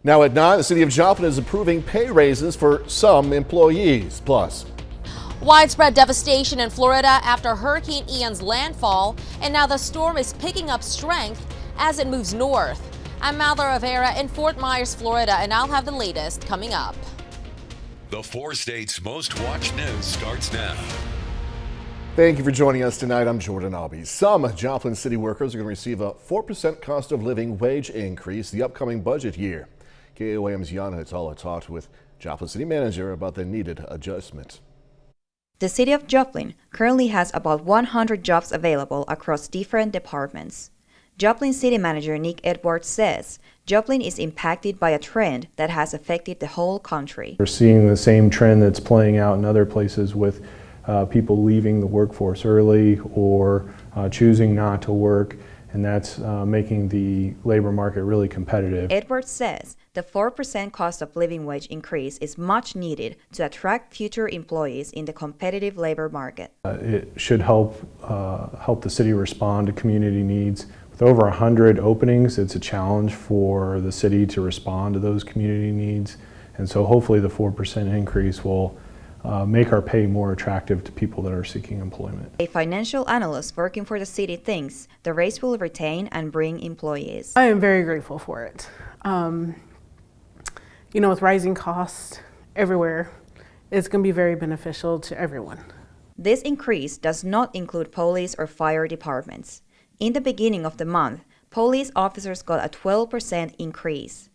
Now at 9, the city of Joplin is approving pay raises for some employees. Plus, widespread devastation in Florida after Hurricane Ian's landfall, and now the storm is picking up strength as it moves north. I'm Mallory Rivera in Fort Myers, Florida, and I'll have the latest coming up. The 4 states' most watched news starts now. thank you for joining us tonight. I'm Jordan Albee. Some Joplin city workers are going to receive a 4% cost of living wage increase the upcoming budget year. KOAM's Yana Atala talked with Joplin City Manager about the needed adjustment. The city of Joplin currently has about 100 jobs available across different departments. Joplin City Manager Nick Edwards says Joplin is impacted by a trend that has affected the whole country. We're seeing the same trend that's playing out in other places with people leaving the workforce early or choosing not to work, and that's making the labor market really competitive. Edwards says the 4% cost of living wage increase is much needed to attract future employees in the competitive labor market. It should help the city respond to community needs. With over 100 openings, it's a challenge for the city to respond to those community needs, and so hopefully the 4% increase will make our pay more attractive to people that are seeking employment. A financial analyst working for the city thinks the raise will retain and bring employees. I am very grateful for it. With rising costs everywhere, it's going to be very beneficial to everyone. This increase does not include police or fire departments. In the beginning of the month, police officers got a 12% increase.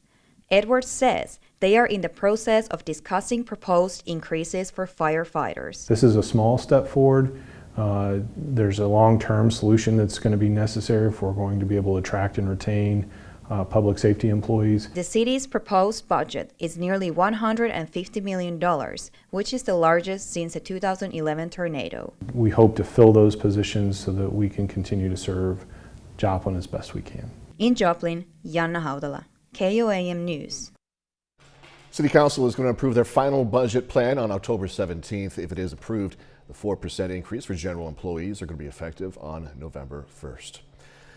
Edwards says they are in the process of discussing proposed increases for firefighters. This is a small step forward. There's a long-term solution that's going to be necessary if we're going to be able to attract and retain public safety employees. The city's proposed budget is nearly $150 million, which is the largest since the 2011 tornado. We hope to fill those positions so that we can continue to serve Joplin as best we can. In Joplin, Yana Haudala, KOAM News. City Council is going to approve their final budget plan on October 17th. If it is approved, the 4% increase for general employees are going to be effective on November 1st.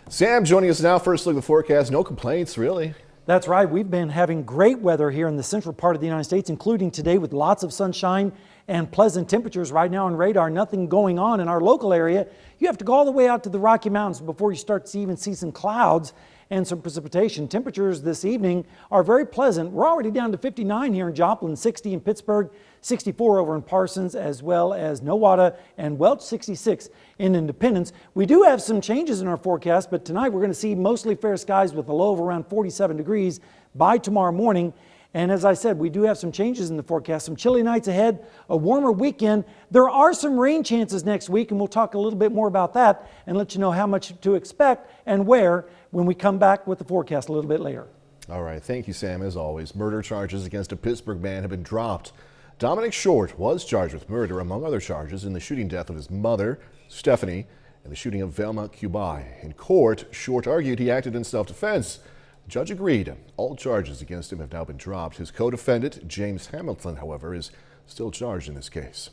Sam joining us now. First look at the forecast. No complaints, really. That's right. We've been having great weather here in the central part of the United States, including today with lots of sunshine and pleasant temperatures. Right now on radar, nothing going on in our local area. You have to go all the way out to the Rocky Mountains before you start to even see some clouds and some precipitation. Temperatures this evening are very pleasant. We're already down to 59 here in Joplin, 60 in Pittsburgh, 64 over in Parsons, as well as Nowata and Welch, 66 in Independence. We do have some changes in our forecast, but tonight we're going to see mostly fair skies with a low of around 47 degrees by tomorrow morning. And as I said, we do have some changes in the forecast, some chilly nights ahead, a warmer weekend. There are some rain chances next week, and we'll talk a little bit more about that and let you know how much to expect and where when we come back with the forecast a little bit later. All right. Thank you, Sam, as always. Murder charges against a Pittsburgh man have been dropped. Dominic Short was charged with murder, among other charges, in the shooting death of his mother, Stephanie, and the shooting of Velma Kubai. In court, Short argued he acted in self-defense. The judge agreed. All charges against him have now been dropped. His co-defendant, James Hamilton, however, is still charged in this case.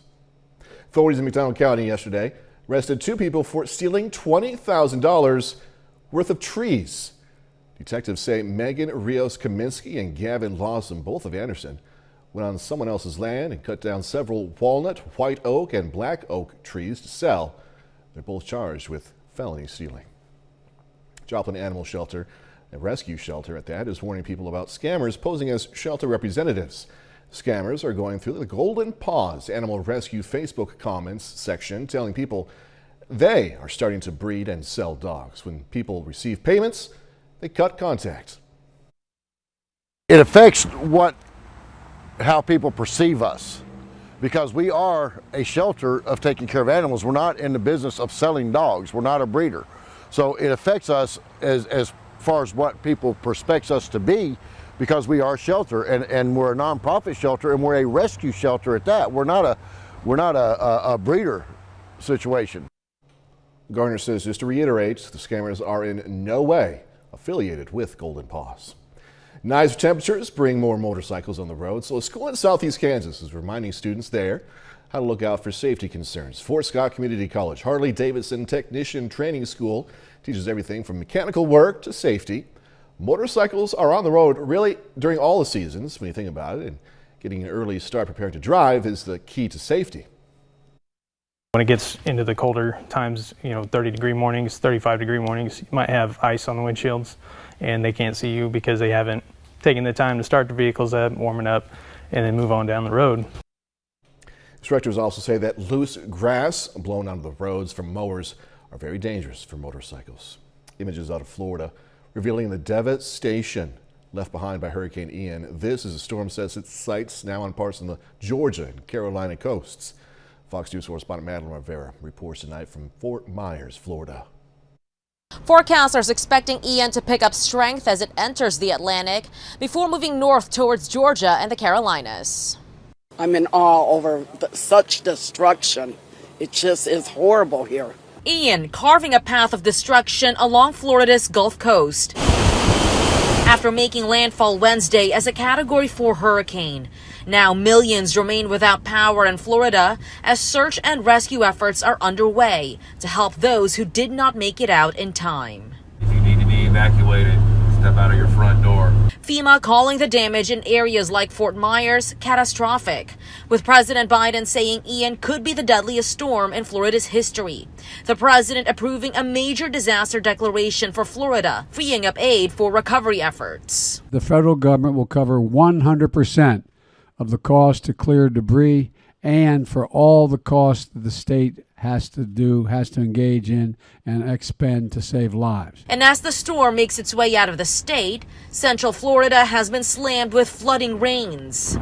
Authorities in McDonald County yesterday arrested 2 people for stealing $20,000 worth of trees. Detectives say Megan Rios Kaminsky and Gavin Lawson, both of Anderson, went on someone else's land and cut down several walnut, white oak, and black oak trees to sell. They're both charged with felony stealing. Joplin Animal Shelter, a rescue shelter at that, is warning people about scammers posing as shelter representatives. Scammers are going through the Golden Paws Animal Rescue Facebook comments section, telling people they are starting to breed and sell dogs. When people receive payments, they cut contact. It affects how people perceive us, because we are a shelter of taking care of animals. We're not in the business of selling dogs. We're not a breeder. So it affects us as far as what people perspect us to be, because we are a shelter and we're a nonprofit shelter and we're a rescue shelter at that. We're not a breeder situation. Garner says, just to reiterate, the scammers are in no way affiliated with Golden Paws. Nicer temperatures bring more motorcycles on the road, so a school in southeast Kansas is reminding students there how to look out for safety concerns. Fort Scott Community College Harley Davidson Technician Training School teaches everything from mechanical work to safety. Motorcycles are on the road really during all the seasons when you think about it, and getting an early start preparing to drive is the key to safety. When it gets into the colder times, 30-degree mornings, 35-degree mornings, you might have ice on the windshields and they can't see you because they haven't taken the time to start the vehicles up, warm it up, and then move on down the road. Instructors also say that loose grass blown onto the roads from mowers are very dangerous for motorcycles. Images out of Florida revealing the devastation left behind by Hurricane Ian. This is a storm sets its sights now on parts of the Georgia and Carolina coasts. Fox News correspondent Madeline Rivera reports tonight from Fort Myers, Florida. Forecasters expecting Ian to pick up strength as it enters the Atlantic before moving north towards Georgia and the Carolinas. I'm in awe over such destruction. It just is horrible here. Ian carving a path of destruction along Florida's Gulf Coast after making landfall Wednesday as a Category 4 hurricane. Now millions remain without power in Florida as search and rescue efforts are underway to help those who did not make it out in time. If you need to be evacuated, step out of your front door. FEMA calling the damage in areas like Fort Myers catastrophic, with President Biden saying Ian could be the deadliest storm in Florida's history. The president approving a major disaster declaration for Florida, freeing up aid for recovery efforts. The federal government will cover 100% of the cost to clear debris and for all the costs that the state has to engage in and expend to save lives. And as the storm makes its way out of the state, Central Florida has been slammed with flooding rains.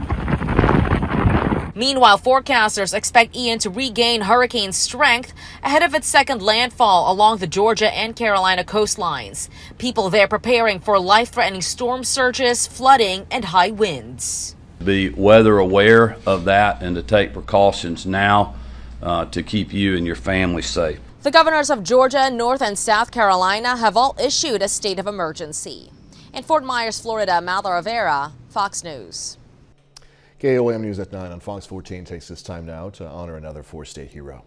Meanwhile, forecasters expect Ian to regain hurricane strength ahead of its second landfall along the Georgia and Carolina coastlines. People there preparing for life-threatening storm surges, flooding, and high winds. Be weather aware of that and to take precautions now to keep you and your family safe. The governors of Georgia, North and South Carolina have all issued a state of emergency. In Fort Myers, Florida, Madeline Rivera, Fox News. KOAM News at 9 on Fox 14 takes this time now to honor another four-state hero.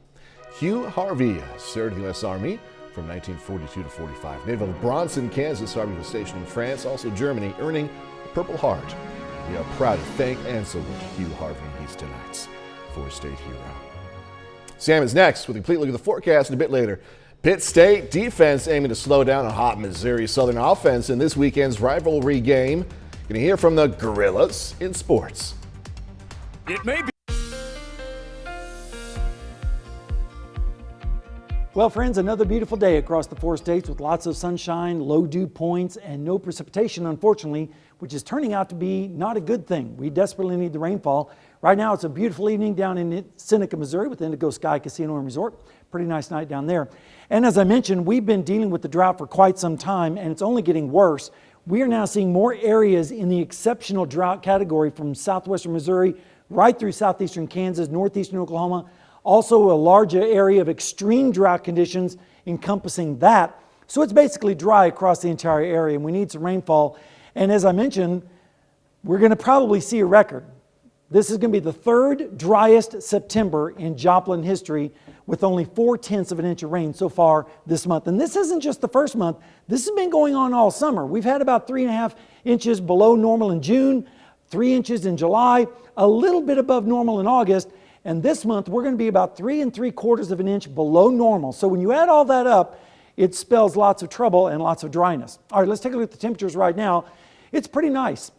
Hugh Harvey served the U.S. Army from 1942 to 45. Native of Bronson, Kansas, Harvey was stationed in France, also Germany, earning a Purple Heart. We are proud to thank and salute Hugh Harvey. He's tonight's four-state hero. Sam is next with a complete look at the forecast, and a bit later, Pitt State defense aiming to slow down a hot Missouri Southern offense in this weekend's rivalry game. Going to hear from the Gorillas in sports. It may be. Well, friends, another beautiful day across the four states with lots of sunshine, low dew points, and no precipitation, unfortunately, which is turning out to be not a good thing. We desperately need the rainfall. Right now, it's a beautiful evening down in Seneca, Missouri with Indigo Sky Casino and Resort. Pretty nice night down there. And as I mentioned, we've been dealing with the drought for quite some time, and it's only getting worse. We are now seeing more areas in the exceptional drought category from southwestern Missouri right through southeastern Kansas, northeastern Oklahoma. Also a large area of extreme drought conditions encompassing that. So it's basically dry across the entire area, and we need some rainfall. And as I mentioned, we're going to probably see a record. This is going to be the third driest September in Joplin history, with only 0.4 of an inch of rain so far this month. And this isn't just the first month. This has been going on all summer. We've had about 3.5 inches below normal in June, 3 inches in July, a little bit above normal in August. And this month, we're going to be about 3 3/4 of an inch below normal. So when you add all that up, it spells lots of trouble and lots of dryness. All right, let's take a look at the temperatures right now. It's pretty nice.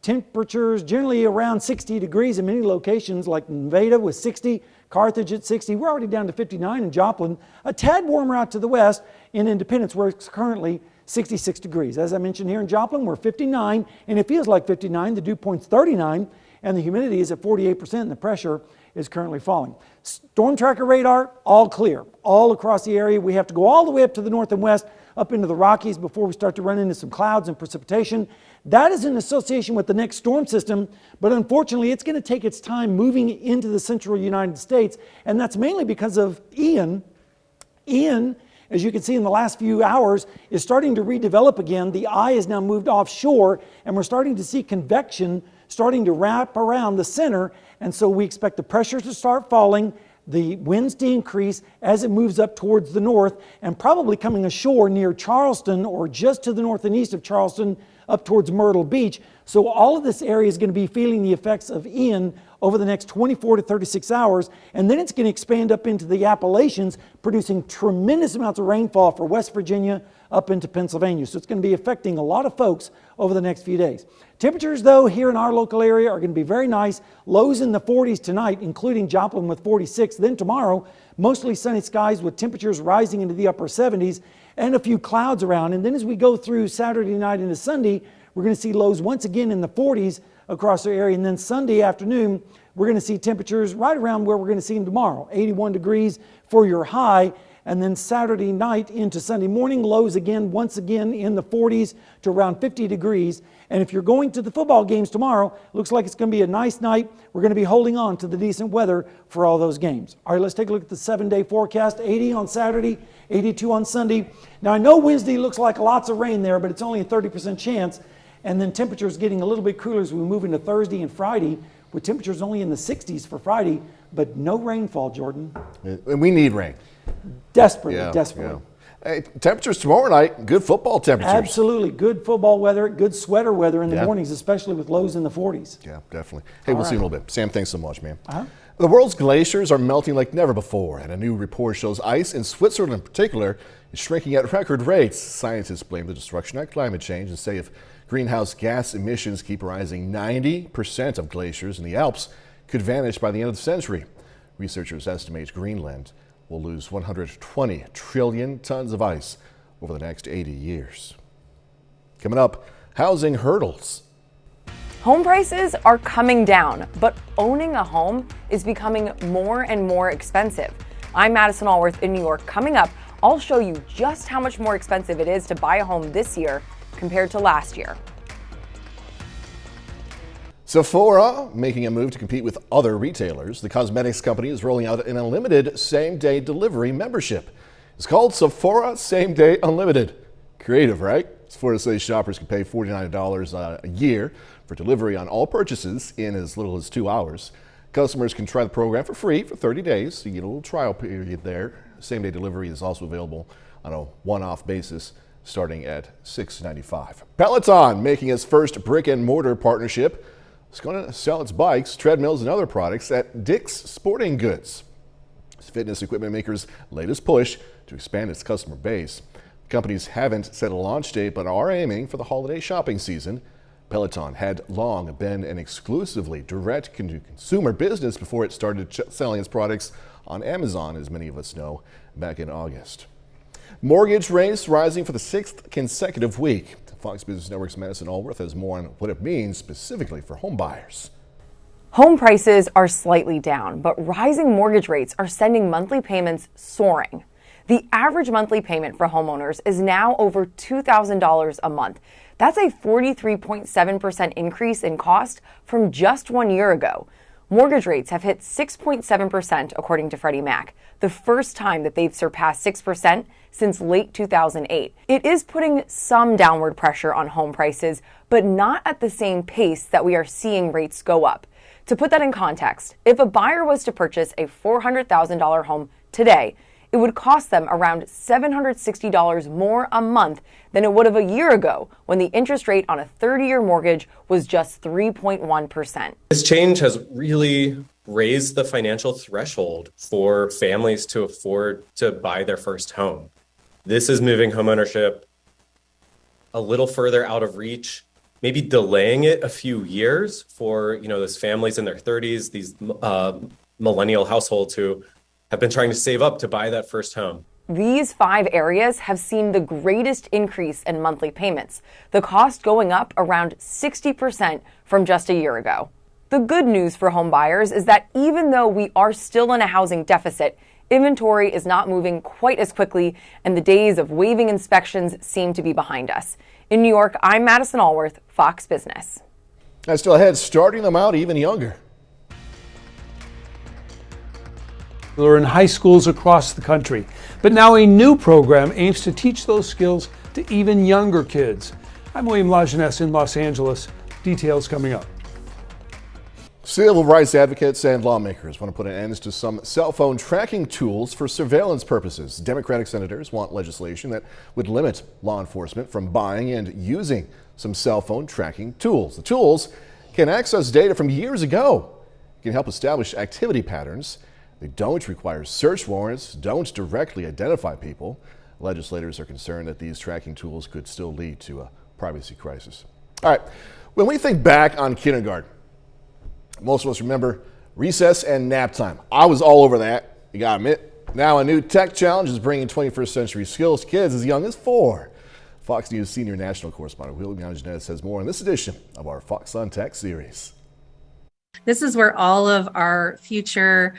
Temperatures generally around 60 degrees in many locations like Nevada with 60, Carthage at 60. We're already down to 59 in Joplin. A tad warmer out to the west in Independence where it's currently 66 degrees. As I mentioned here in Joplin, we're 59 and it feels like 59. The dew point's 39 and the humidity is at 48% and the pressure is currently falling. Storm tracker radar, all clear, all across the area. We have to go all the way up to the north and west, up into the Rockies before we start to run into some clouds and precipitation. That is in association with the next storm system, but unfortunately it's going to take its time moving into the central United States, and that's mainly because of Ian. Ian, as you can see in the last few hours, is starting to redevelop again. The eye is now moved offshore, and we're starting to see convection starting to wrap around the center, and so we expect the pressure to start falling. the winds to increase as it moves up towards the north and probably coming ashore near Charleston or just to the north and east of Charleston up towards Myrtle Beach. So all of this area is going to be feeling the effects of Ian over the next 24 to 36 hours, and then it's going to expand up into the Appalachians, producing tremendous amounts of rainfall for West Virginia up into Pennsylvania. So it's going to be affecting a lot of folks over the next few days. Temperatures, though, here in our local area are going to be very nice. Lows in the 40s tonight, including Joplin with 46. Then tomorrow, mostly sunny skies with temperatures rising into the upper 70s and a few clouds around. And then as we go through Saturday night into Sunday, we're going to see lows once again in the 40s across our area. And then Sunday afternoon, we're going to see temperatures right around where we're going to see them tomorrow, 81 degrees for your high. And then Saturday night into Sunday morning, lows again, once again in the 40s to around 50 degrees. And if you're going to the football games tomorrow, looks like it's going to be a nice night. We're going to be holding on to the decent weather for all those games. All right, let's take a look at the 7-day forecast. 80 on Saturday, 82 on Sunday. Now, I know Wednesday looks like lots of rain there, but it's only a 30% chance. And then temperatures getting a little bit cooler as we move into Thursday and Friday, with temperatures only in the 60s for Friday, but no rainfall, Jordan. And we need rain. Desperately, desperately. Yeah. Hey, temperatures tomorrow night, good football temperatures. Absolutely. Good football weather, good sweater weather in the mornings, especially with lows in the 40s. Yeah, definitely. Hey, we'll see you in a little bit. Sam, thanks so much, man. Uh-huh. The world's glaciers are melting like never before, and a new report shows ice in Switzerland in particular is shrinking at record rates. Scientists blame the destruction on climate change and say if greenhouse gas emissions keep rising, 90% of glaciers in the Alps could vanish by the end of the century. Researchers estimate Greenland will lose 120 trillion tons of ice over the next 80 years. Coming up, housing hurdles. Home prices are coming down, but owning a home is becoming more and more expensive. I'm Madison Allworth in New York. Coming up, I'll show you just how much more expensive it is to buy a home this year compared to last year. Sephora making a move to compete with other retailers. The cosmetics company is rolling out an unlimited same-day delivery membership. It's called Sephora Same Day Unlimited. Creative, right? Sephora says shoppers can pay $49 a year for delivery on all purchases in as little as 2 hours. Customers can try the program for free for 30 days. So you get a little trial period there. Same-day delivery is also available on a one-off basis starting at $6.95. Peloton making its first brick-and-mortar partnership. It's going to sell its bikes, treadmills, and other products at Dick's Sporting Goods. It's fitness equipment maker's latest push to expand its customer base. Companies haven't set a launch date but are aiming for the holiday shopping season. Peloton had long been an exclusively direct-to-consumer business before it started selling its products on Amazon, as many of us know, back in August. Mortgage rates rising for the 6th consecutive week. Fox Business Network's Madison Allworth has more on what it means specifically for home buyers. Home prices are slightly down, but rising mortgage rates are sending monthly payments soaring. The average monthly payment for homeowners is now over $2,000 a month. That's a 43.7% increase in cost from just 1 year ago. Mortgage rates have hit 6.7% according to Freddie Mac, the first time that they've surpassed 6% since late 2008. It is putting some downward pressure on home prices, but not at the same pace that we are seeing rates go up. To put that in context, if a buyer was to purchase a $400,000 home today, it would cost them around $760 more a month than it would have a year ago when the interest rate on a 30-year mortgage was just 3.1%. This change has really raised the financial threshold for families to afford to buy their first home. This is moving homeownership a little further out of reach, maybe delaying it a few years for, those families in their 30s, these millennial households who have been trying to save up to buy that first home. These 5 areas have seen the greatest increase in monthly payments, the cost going up around 60% from just a year ago. The good news for home buyers is that even though we are still in a housing deficit, inventory is not moving quite as quickly, and the days of waiving inspections seem to be behind us. In New York, I'm Madison Allworth, Fox Business. And still ahead, starting them out even younger. Are in high schools across the country. But now a new program aims to teach those skills to even younger kids. I'm William Lajeunesse in Los Angeles. Details coming up. Civil rights advocates and lawmakers want to put an end to some cell phone tracking tools for surveillance purposes. Democratic senators want legislation that would limit law enforcement from buying and using some cell phone tracking tools. The tools can access data from years ago, can help establish activity patterns. They don't require search warrants, don't directly identify people. Legislators are concerned that these tracking tools could still lead to a privacy crisis. All right, when we think back on kindergarten, most of us remember recess and nap time. I was all over that, you gotta admit. Now a new tech challenge is bringing 21st century skills to kids as young as 4. Fox News senior national correspondent William Janez says more in this edition of our Fox on Tech series. This is where all of our future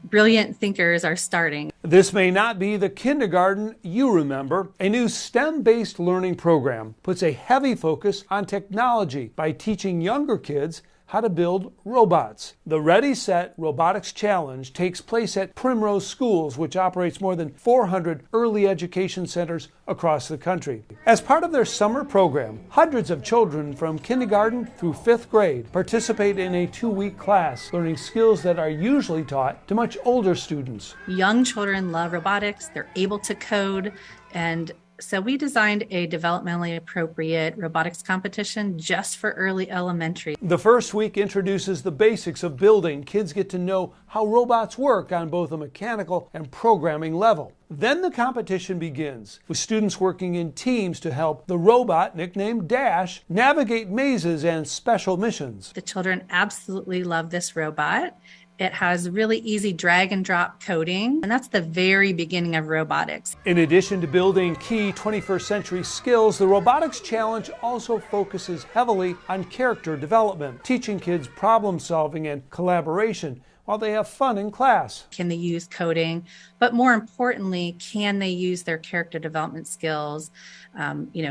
brilliant thinkers are starting. This may not be the kindergarten you remember. A new STEM-based learning program puts a heavy focus on technology by teaching younger kids how to build robots. The Ready Set Robotics Challenge takes place at Primrose Schools, which operates more than 400 early education centers across the country. As part of their summer program, hundreds of children from kindergarten through 5th grade participate in a 2-week class, learning skills that are usually taught to much older students. Young children love robotics, they're able to code, and so we designed a developmentally appropriate robotics competition just for early elementary. The first week introduces the basics of building. Kids get to know how robots work on both a mechanical and programming level. Then the competition begins, with students working in teams to help the robot, nicknamed Dash, navigate mazes and special missions. The children absolutely love this robot. It has really easy drag and drop coding, and that's the very beginning of robotics. In addition to building key 21st century skills, the Robotics Challenge also focuses heavily on character development, teaching kids problem solving and collaboration while they have fun in class. Can they use coding? But more importantly, can they use their character development skills,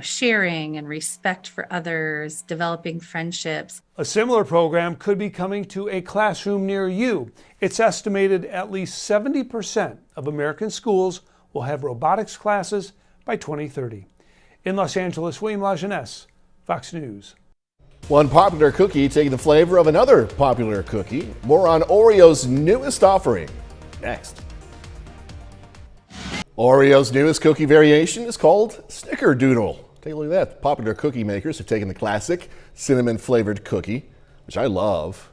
sharing and respect for others, developing friendships. A similar program could be coming to a classroom near you. It's estimated at least 70% of American schools will have robotics classes by 2030. In Los Angeles, William Lajeunesse, Fox News. One popular cookie taking the flavor of another popular cookie. More on Oreo's newest offering next. Oreo's newest cookie variation is called Snickerdoodle. Take a look at that. Popular cookie makers have taken the classic cinnamon flavored cookie, which I love,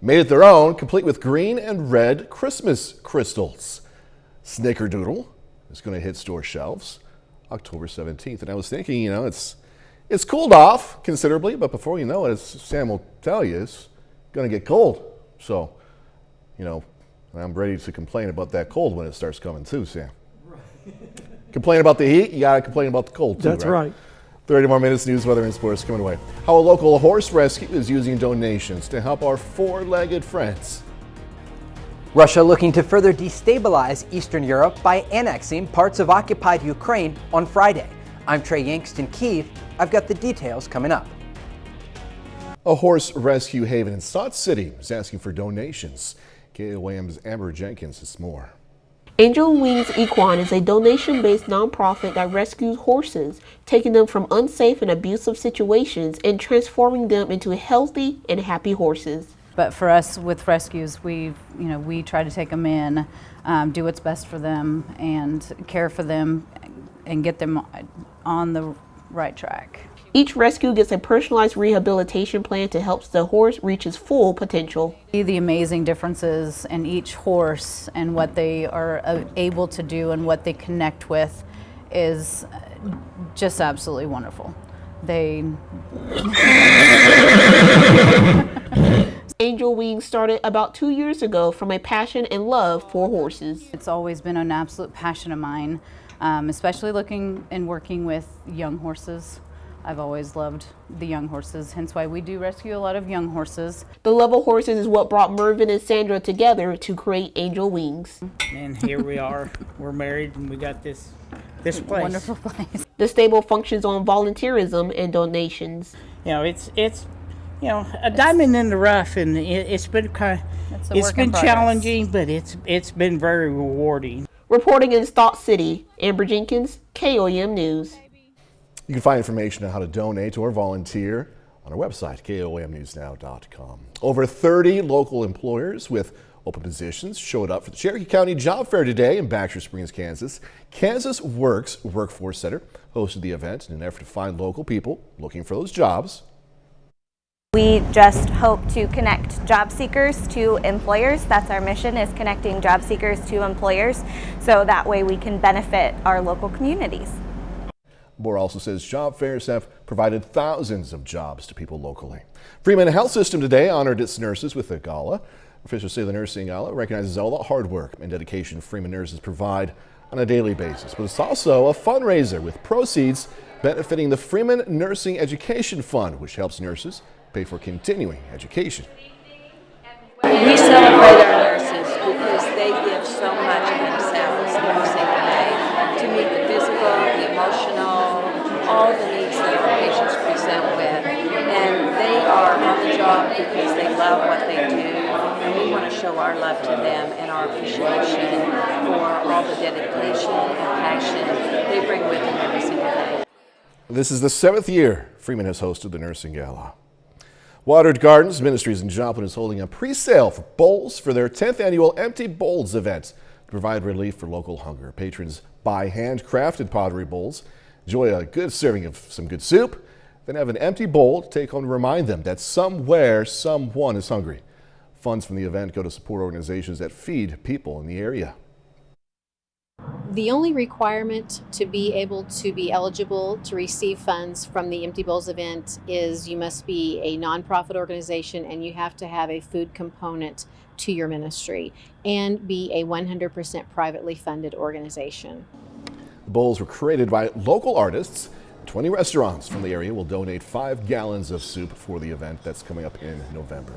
made it their own, complete with green and red Christmas crystals. Snickerdoodle is going to hit store shelves October 17th. And I was thinking, it's cooled off considerably, but before you know it, as Sam will tell you, it's going to get cold. So, I'm ready to complain about that cold when it starts coming too, Sam. Complain about the heat, you got to complain about the cold too. That's right. 30 more minutes, news, weather, and sports coming away. How a local horse rescue is using donations to help our four-legged friends. Russia looking to further destabilize Eastern Europe by annexing parts of occupied Ukraine on Friday. I'm Trey Yanks in Kyiv. I've got the details coming up. A horse rescue haven in Salt City is asking for donations. KOAM's Amber Jenkins has more. Angel Wings Equine is a donation-based nonprofit that rescues horses, taking them from unsafe and abusive situations and transforming them into healthy and happy horses. But for us with rescues, we try to take them in, do what's best for them, and care for them, and get them on the right track. Each rescue gets a personalized rehabilitation plan to help the horse reach its full potential. The amazing differences in each horse and what they are able to do and what they connect with is just absolutely wonderful. Angel Wings started about 2 years ago from a passion and love for horses. It's always been an absolute passion of mine, especially looking and working with young horses. I've always loved the young horses, hence why we do rescue a lot of young horses. The love of horses is what brought Mervin and Sandra together to create Angel Wings. And here we are, we're married, and we got this place. Wonderful place. The stable functions on volunteerism and donations. It's a diamond in the rough, and it's been challenging, but it's been very rewarding. Reporting in Salt City, Amber Jenkins, KOAM News. You can find information on how to donate or volunteer on our website, KOAMnewsnow.com. Over 30 local employers with open positions showed up for the Cherokee County Job Fair today in Baxter Springs, Kansas. Kansas Works Workforce Center hosted the event in an effort to find local people looking for those jobs. We just hope to connect job seekers to employers. That's our mission, is connecting job seekers to employers, so that way we can benefit our local communities. Moore also says job fairs have provided thousands of jobs to people locally. Freeman Health System today honored its nurses with a gala. Officials say the nursing gala recognizes all the hard work and dedication Freeman nurses provide on a daily basis, but it's also a fundraiser with proceeds benefiting the Freeman Nursing Education Fund, which helps nurses pay for continuing education. We celebrate our nurses because they give so much of themselves every single day to meet the physical, the emotional, all the needs that our patients present with. And they are on the job because they love what they do, and we want to show our love to them and our appreciation for all the dedication and passion they bring with them every single day. This is the 7th year Freeman has hosted the Nursing Gala. Watered Gardens Ministries in Joplin is holding a pre-sale for bowls for their 10th annual Empty Bowls event to provide relief for local hunger. Patrons buy handcrafted pottery bowls, enjoy a good serving of some good soup, then have an empty bowl to take home to remind them that somewhere someone is hungry. Funds from the event go to support organizations that feed people in the area. The only requirement to be able to be eligible to receive funds from the Empty Bowls event is you must be a nonprofit organization and you have to have a food component to your ministry and be a 100% privately funded organization. The bowls were created by local artists. 20 restaurants from the area will donate 5 gallons of soup for the event that's coming up in November.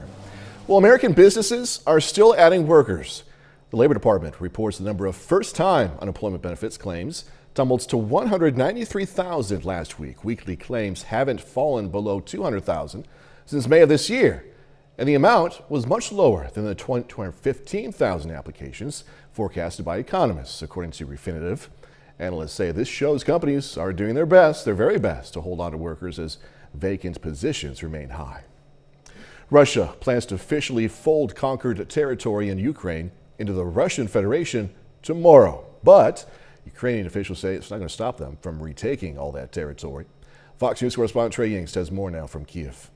Well, American businesses are still adding workers. The Labor Department reports the number of first-time unemployment benefits claims tumbled to 193,000 last week. Weekly claims haven't fallen below 200,000 since May of this year, and the amount was much lower than the 215,000 applications forecasted by economists, according to Refinitiv. Analysts say this shows companies are doing their best, their very best, to hold on to workers as vacant positions remain high. Russia plans to officially fold conquered territory in Ukraine into the Russian Federation tomorrow, but Ukrainian officials say it's not going to stop them from retaking all that territory. Fox News correspondent Trey Yingst has more now from Kiev.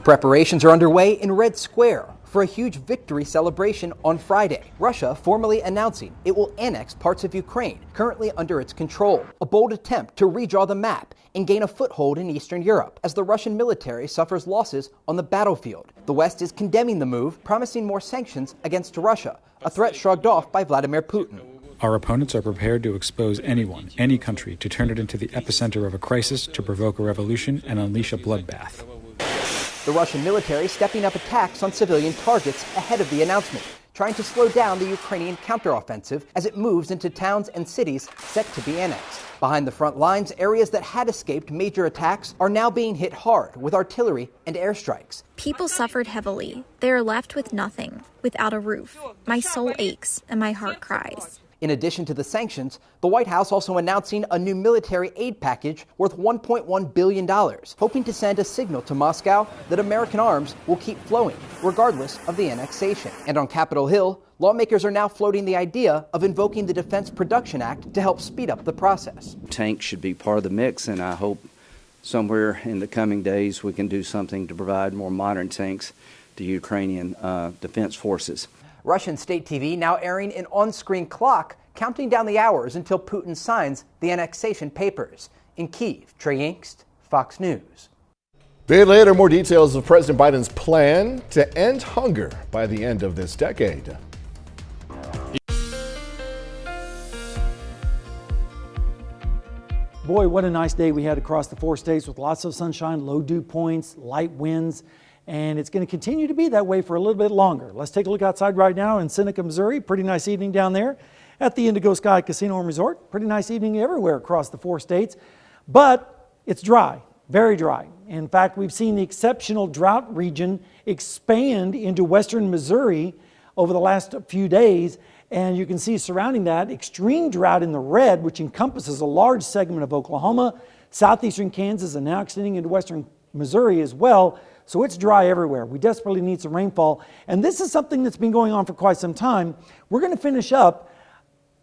Preparations are underway in Red Square for a huge victory celebration on Friday. Russia formally announcing it will annex parts of Ukraine currently under its control. A bold attempt to redraw the map and gain a foothold in Eastern Europe as the Russian military suffers losses on the battlefield. The West is condemning the move, promising more sanctions against Russia, a threat shrugged off by Vladimir Putin. Our opponents are prepared to expose anyone, any country, to turn it into the epicenter of a crisis, to provoke a revolution and unleash a bloodbath. The Russian military stepping up attacks on civilian targets ahead of the announcement, trying to slow down the Ukrainian counteroffensive as it moves into towns and cities set to be annexed. Behind the front lines, areas that had escaped major attacks are now being hit hard with artillery and airstrikes. People suffered heavily. They are left with nothing, without a roof. My soul aches and my heart cries. In addition to the sanctions, the White House also announcing a new military aid package worth $1.1 billion, hoping to send a signal to Moscow that American arms will keep flowing, regardless of the annexation. And on Capitol Hill, lawmakers are now floating the idea of invoking the Defense Production Act to help speed up the process. Tanks should be part of the mix, and I hope somewhere in the coming days we can do something to provide more modern tanks to Ukrainian defense forces. Russian state TV now airing an on-screen clock counting down the hours until Putin signs the annexation papers. In Kyiv, Trey Yingst, Fox News. Bit later, more details of President Biden's plan to end hunger by the end of this decade. Boy, what a nice day we had across the 4 states with lots of sunshine, low dew points, light winds. And it's going to continue to be that way for a little bit longer. Let's take a look outside right now in Seneca, Missouri. Pretty nice evening down there at the Indigo Sky Casino and Resort. Pretty nice evening everywhere across the 4 states. But it's dry, very dry. In fact, we've seen the exceptional drought region expand into western Missouri over the last few days. And you can see surrounding that extreme drought in the red, which encompasses a large segment of Oklahoma, southeastern Kansas, and now extending into western Missouri as well. So it's dry everywhere. We desperately need some rainfall. And this is something that's been going on for quite some time. We're going to finish up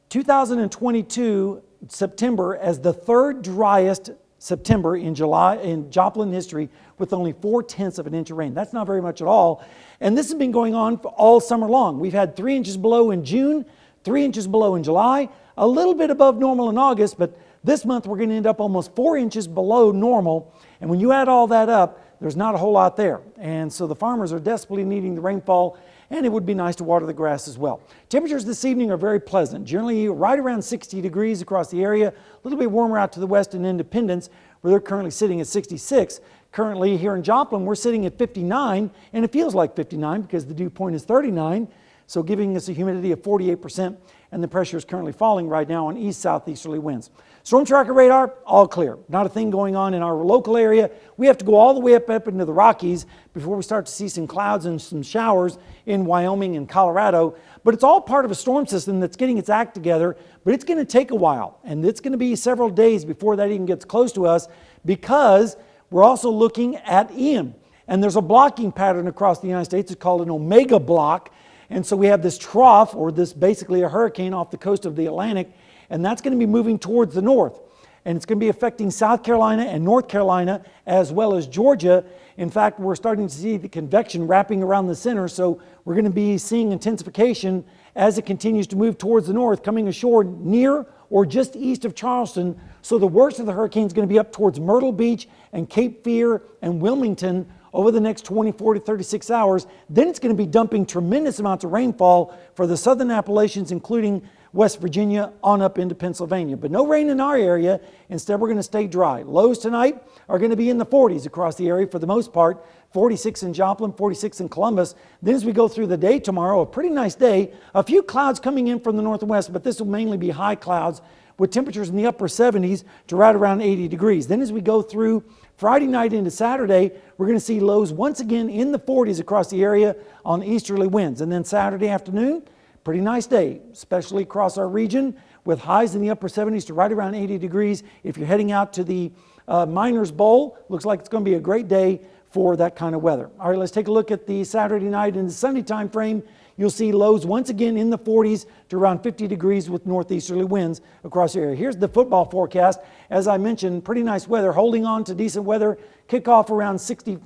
2022 September as the third driest September in Joplin history, with only 0.4 of an inch of rain. That's not very much at all. And this has been going on for all summer long. We've had 3 inches below in June, 3 inches below in July, a little bit above normal in August, but this month we're going to end up almost 4 inches below normal. And when you add all that up, there's not a whole lot there. And so the farmers are desperately needing the rainfall, and it would be nice to water the grass as well. Temperatures this evening are very pleasant, generally right around 60 degrees across the area, a little bit warmer out to the west in Independence, where they're currently sitting at 66. Currently here in Joplin, we're sitting at 59, and it feels like 59 because the dew point is 39, so giving us a humidity of 48%, and the pressure is currently falling right now on east-southeasterly winds. Storm tracker radar, all clear. Not a thing going on in our local area. We have to go all the way up into the Rockies before we start to see some clouds and some showers in Wyoming and Colorado. But it's all part of a storm system that's getting its act together, but it's going to take a while, and it's going to be several days before that even gets close to us, because we're also looking at Ian. And there's a blocking pattern across the United States. It's called an omega block. And so we have this trough, or this basically a hurricane off the coast of the Atlantic, and that's going to be moving towards the north. And it's going to be affecting South Carolina and North Carolina as well as Georgia. In fact, we're starting to see the convection wrapping around the center, so we're going to be seeing intensification as it continues to move towards the north, coming ashore near or just east of Charleston. So the worst of the hurricane is going to be up towards Myrtle Beach and Cape Fear and Wilmington over the next 24 to 36 hours. Then it's going to be dumping tremendous amounts of rainfall for the southern Appalachians, including West Virginia on up into Pennsylvania. But no rain in our area. Instead, we're going to stay dry. Lows tonight are going to be in the 40s across the area for the most part. 46 in Joplin, 46 in Columbus. Then as we go through the day tomorrow, a pretty nice day. A few clouds coming in from the northwest, but this will mainly be high clouds with temperatures in the upper 70s to right around 80 degrees. Then as we go through Friday night into Saturday, we're going to see lows once again in the 40s across the area on easterly winds. And then Saturday afternoon, pretty nice day, especially across our region, with highs in the upper 70s to right around 80 degrees. If you're heading out to the Miners Bowl, looks like it's going to be a great day for that kind of weather. All right, let's take a look at the Saturday night and the Sunday time frame. You'll see lows once again in the 40s to around 50 degrees with northeasterly winds across the area. Here's the football forecast. As I mentioned, pretty nice weather, holding on to decent weather. Kickoff around 7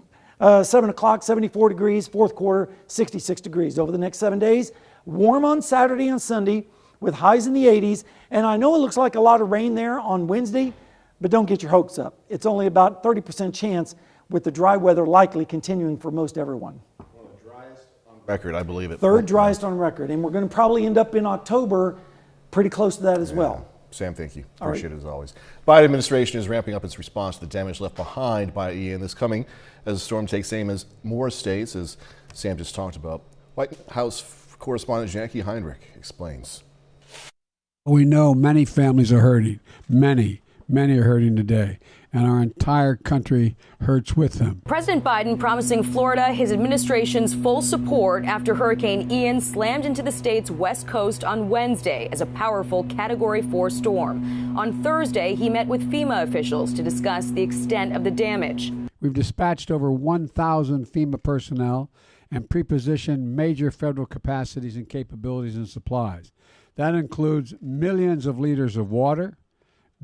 o'clock, 74 degrees. Fourth quarter, 66 degrees. Over the next 7 days, warm on Saturday and Sunday with highs in the 80s. And I know it looks like a lot of rain there on Wednesday, but don't get your hopes up. It's only about 30% chance, with the dry weather likely continuing for most everyone. One of the driest on record, I believe it. Third driest on record. And we're going to probably end up in October pretty close to that as well. Sam, thank you. Appreciate it as always. Biden administration is ramping up its response to the damage left behind by Ian. This coming as the storm takes aim as more states, as Sam just talked about. White House correspondent Jackie Heinrich explains. We know many families are hurting. Many are hurting today, and our entire country hurts with them. President Biden promising Florida his administration's full support after Hurricane Ian slammed into the state's west coast on Wednesday as a powerful Category 4 storm. On Thursday, he met with FEMA officials to discuss the extent of the damage. We've dispatched over 1,000 FEMA personnel and prepositioned major federal capacities and capabilities and supplies. That includes millions of liters of water,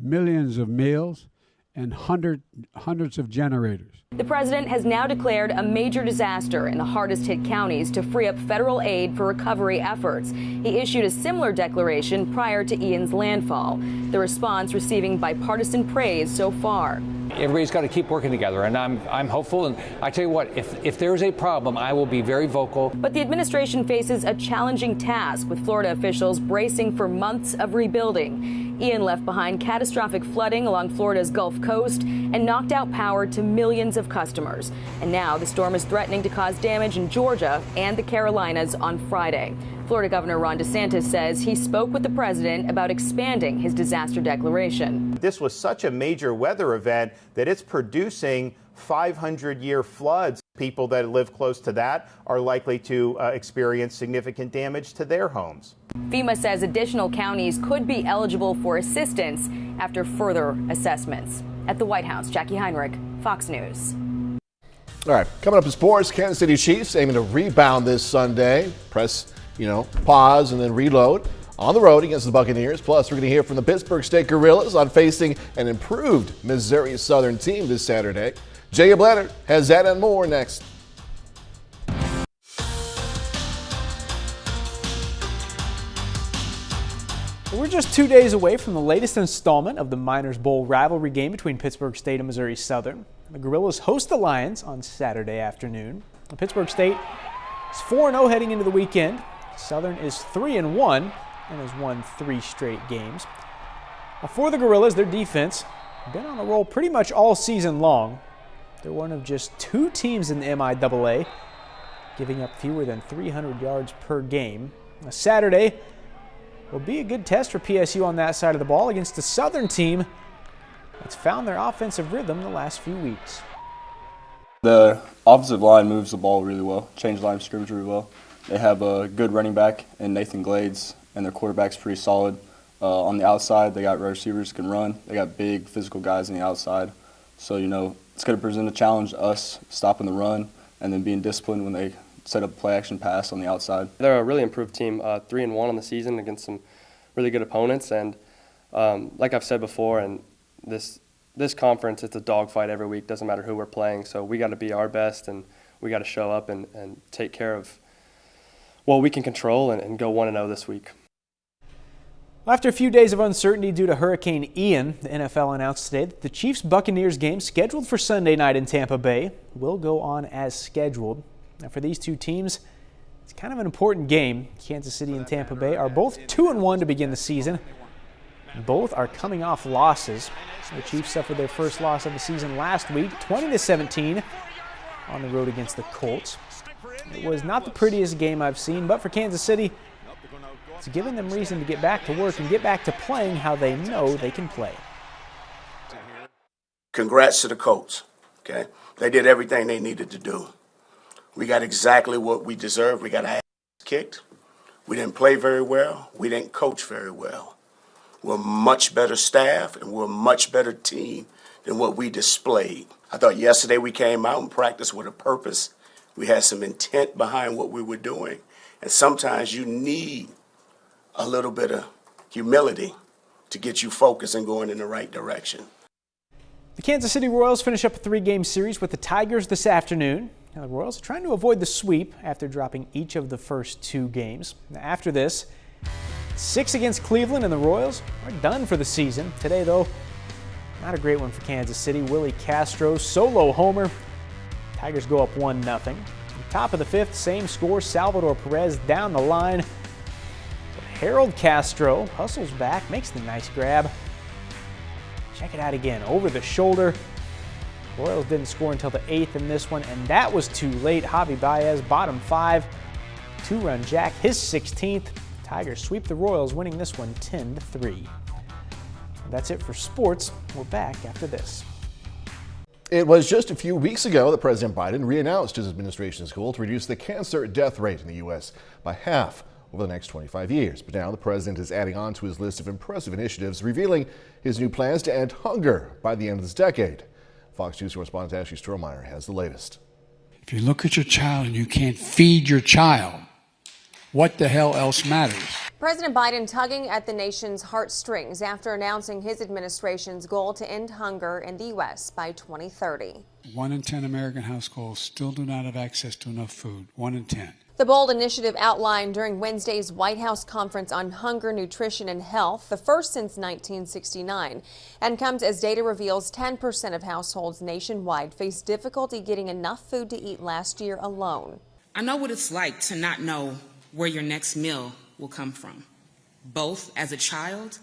millions of meals, and hundreds of generators. The president has now declared a major disaster in the hardest hit counties to free up federal aid for recovery efforts. He issued a similar declaration prior to Ian's landfall. The response receiving bipartisan praise so far. Everybody's got to keep working together, and I'm hopeful. And I tell you what, if there's a problem, I will be very vocal. But the administration faces a challenging task, with Florida officials bracing for months of rebuilding. Ian left behind catastrophic flooding along Florida's Gulf Coast and knocked out power to millions of customers. And now the storm is threatening to cause damage in Georgia and the Carolinas on Friday. Florida Governor Ron DeSantis says he spoke with the president about expanding his disaster declaration. This was such a major weather event that it's producing 500-year floods. People that live close to that are likely to experience significant damage to their homes. FEMA says additional counties could be eligible for assistance after further assessments. At the White House, Jackie Heinrich, Fox News. All right, coming up in sports, Kansas City Chiefs aiming to rebound this Sunday. Press, pause and then reload on the road against the Buccaneers. Plus, we're going to hear from the Pittsburgh State Gorillas on facing an improved Missouri Southern team this Saturday. Jacob Leonard has that and more next. We're just 2 days away from the latest installment of the Miners Bowl rivalry game between Pittsburgh State and Missouri Southern. The Gorillas host the Lions on Saturday afternoon. Pittsburgh State is 4-0 heading into the weekend. Southern is 3-1 and has won 3 straight games. For the Gorillas, their defense has been on a roll pretty much all season long. They're one of just 2 teams in the MIAA, giving up fewer than 300 yards per game. Saturday will be a good test for PSU on that side of the ball against a Southern team that's found their offensive rhythm the last few weeks. The offensive line moves the ball really well, change line of scrimmage really well. They have a good running back in Nathan Glades, and their quarterback's pretty solid. On the outside, they got receivers who can run. They got big physical guys on the outside. So, it's going to present a challenge to us stopping the run and then being disciplined when they set up a play-action pass on the outside. They're a really improved team, 3-1 on the season against some really good opponents. And like I've said before, and this conference, it's a dogfight every week. Doesn't matter who we're playing. So we got to be our best, and we got to show up and take care of what we can control and go 1-0 this week. After a few days of uncertainty due to Hurricane Ian, the NFL announced today that the Chiefs-Buccaneers game scheduled for Sunday night in Tampa Bay will go on as scheduled. Now, for these two teams, it's kind of an important game. Kansas City and Tampa Bay are both 2-1 to begin the season. Both are coming off losses. The Chiefs suffered their first loss of the season last week, 20-17, on the road against the Colts. It was not the prettiest game I've seen, but for Kansas City, it's giving them reason to get back to work and get back to playing how they know they can play. Congrats to the Colts. Okay, they did everything they needed to do. We got exactly what we deserved. We got our ass kicked. We didn't play very well. We didn't coach very well. We're a much better staff, and we're a much better team than what we displayed. I thought yesterday we came out and practiced with a purpose. We had some intent behind what we were doing. And sometimes you need a little bit of humility to get you focused and going in the right direction. The Kansas City Royals finish up a 3-game series with the Tigers this afternoon. Now, the Royals are trying to avoid the sweep after dropping each of the first 2 games. Now, after this, 6 against Cleveland, and the Royals are done for the season. Today, though, not a great one for Kansas City. Willie Castro, solo homer. Tigers go up 1-0. Top of the 5th, same score. Salvador Perez down the line. But Harold Castro hustles back, makes the nice grab. Check it out again, over the shoulder. Royals didn't score until the 8th in this one, and that was too late. Javi Baez, bottom 5, 2-run jack, his 16th. Tigers sweep the Royals, winning this one 10-3. That's it for sports. We're back after this. It was just a few weeks ago that President Biden re-announced his administration's goal to reduce the cancer death rate in the U.S. by half over the next 25 years. But now the president is adding on to his list of impressive initiatives, revealing his new plans to end hunger by the end of this decade. Fox News correspondent Ashley Strohmeyer has the latest. If you look at your child and you can't feed your child, what the hell else matters? President Biden tugging at the nation's heartstrings after announcing his administration's goal to end hunger in the U.S. by 2030. 1 in 10 American households still do not have access to enough food. 1 in 10. The bold initiative outlined during Wednesday's White House Conference on Hunger, Nutrition, and Health, the first since 1969, and comes as data reveals 10% of households nationwide faced difficulty getting enough food to eat last year alone. I know what it's like to not know where your next meal will come from, both as a child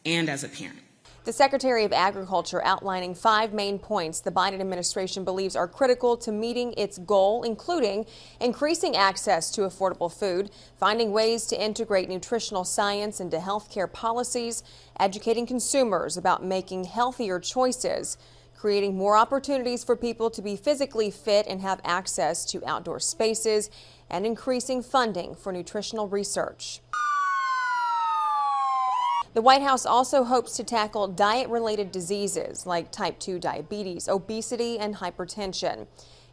and as a parent. The Secretary of Agriculture outlining 5 main points the Biden administration believes are critical to meeting its goal, including increasing access to affordable food, finding ways to integrate nutritional science into healthcare policies, educating consumers about making healthier choices, creating more opportunities for people to be physically fit and have access to outdoor spaces, and increasing funding for nutritional research. The White House also hopes to tackle diet-related diseases like type 2 diabetes, obesity, and hypertension.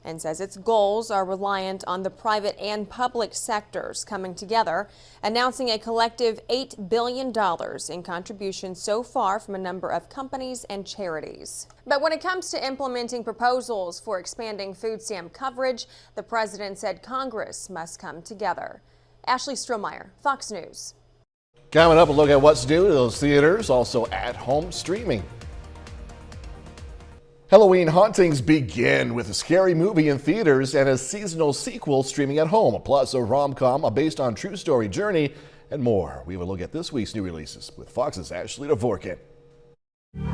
and says its goals are reliant on the private and public sectors coming together, announcing a collective $8 billion in contributions so far from a number of companies and charities. But when it comes to implementing proposals for expanding food stamp coverage, the president said Congress must come together. Ashley Strohmeyer, Fox News. Coming up, a look at what's new to those theaters, also at-home streaming. Halloween hauntings begin with a scary movie in theaters and a seasonal sequel streaming at home, plus a rom-com, a based on true story journey, and more. We will look at this week's new releases with Fox's Ashley Dvorkin.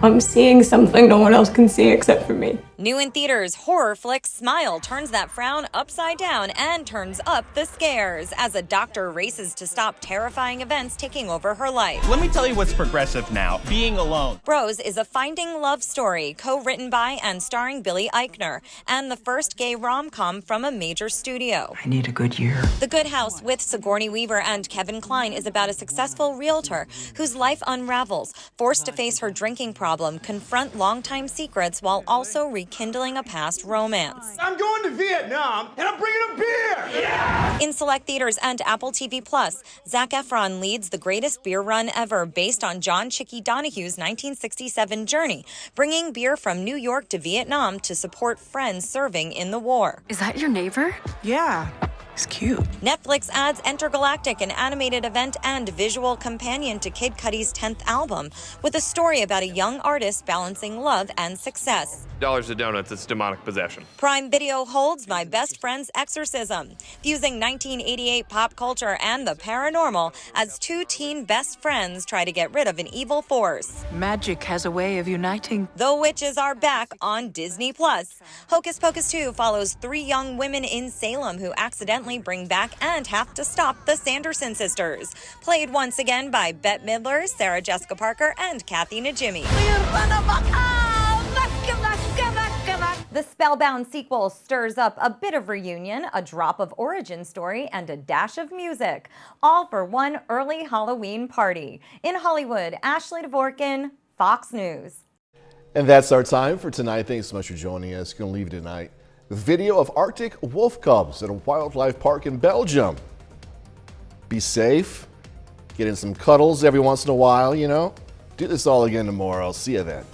I'm seeing something no one else can see except for me. New in theaters, horror flick Smile turns that frown upside down and turns up the scares as a doctor races to stop terrifying events taking over her life. Let me tell you what's progressive now, being alone. Bros is a finding love story co-written by and starring Billy Eichner and the first gay rom-com from a major studio. I need a good year. The Good House with Sigourney Weaver and Kevin Kline is about a successful realtor whose life unravels, forced to face her drinking problem, confront longtime secrets while also rekindling a past romance. I'm going to Vietnam and I'm bringing a beer! Yeah! In select theaters and Apple TV+, Zac Efron leads the greatest beer run ever based on John Chicky Donahue's 1967 journey, bringing beer from New York to Vietnam to support friends serving in the war. Is that your neighbor? Yeah. It's cute. Netflix adds Intergalactic, an animated event and visual companion to Kid Cudi's 10th album, with a story about a young artist balancing love and success. Dollars to donuts, it's demonic possession. Prime Video holds My Best Friend's Exorcism, fusing 1988 pop culture and the paranormal as two teen best friends try to get rid of an evil force. Magic has a way of uniting. The Witches are back on Disney+. Hocus Pocus 2 follows 3 young women in Salem who accidentally bring back and have to stop the Sanderson sisters. Played once again by Bette Midler, Sarah Jessica Parker, and Kathy Najimy. The Spellbound sequel stirs up a bit of reunion, a drop of origin story, and a dash of music, all for one early Halloween party. In Hollywood, Ashley Dvorkin, Fox News. And that's our time for tonight. Thanks so much for joining us. Going to leave you tonight with video of Arctic wolf cubs at a wildlife park in Belgium. Be safe. Get in some cuddles every once in a while, you know. Do this all again tomorrow. See you then.